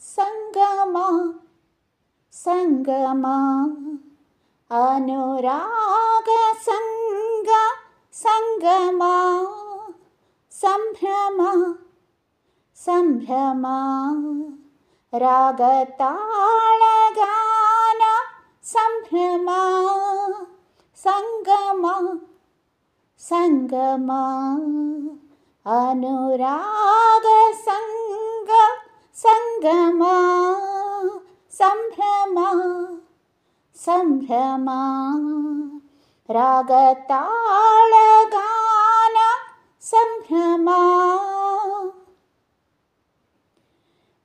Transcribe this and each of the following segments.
ಸಂಗಮ ಸಂಗಮ ಅನುರಾಗ ಸಂಗಮ ಸಂಭ್ರಮ ಸಂಭ್ರಮ ರಾಗ ತಾಳಗಾನ ಸಂಭ್ರಮ ಸಂಗಮ ಸಂಗಮ ಅನುರಾಗ ಸಂಗಮ ಸಂಭ್ರಮ ಸಂಭ್ರಮ ರಾಗ ತಾಳಗಾನ ಸಂಭ್ರಮ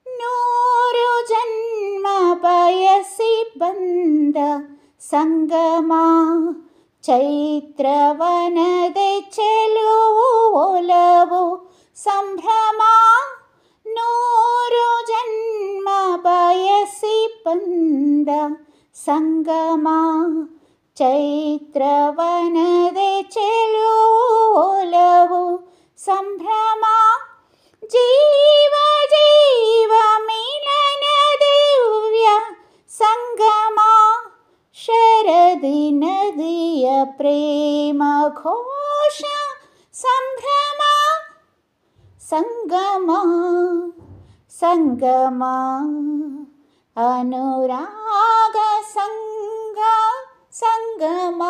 ನೂರು ಜನ್ಮ ಬಯಸಿ ಬಂದ ಸಂಗಮ ಚೈತ್ರವನದೆ ಚೆಲುವು ಒಲವು ಸಂಭ್ರಮ ನೂರು ಜನ್ಮ ಬಯಸಿ ಬಂದ ಸಂಗಮ ಚೈತ್ರವನದೆ ಚೆಲುವು ಒಲವು ಸಂಭ್ರಮ ಜೀವ ಜೀವ ಮಿಲನ ದಿವ್ಯ ಸಂಗಮ ಶರದಿ ನದಿಯ ಪ್ರೇಮ ಘೋಷ ಸಂಭ್ರಮ ಸಂಗಮ ಸಂಗಮ ಅನುರಾಗ ಸಂಗಮ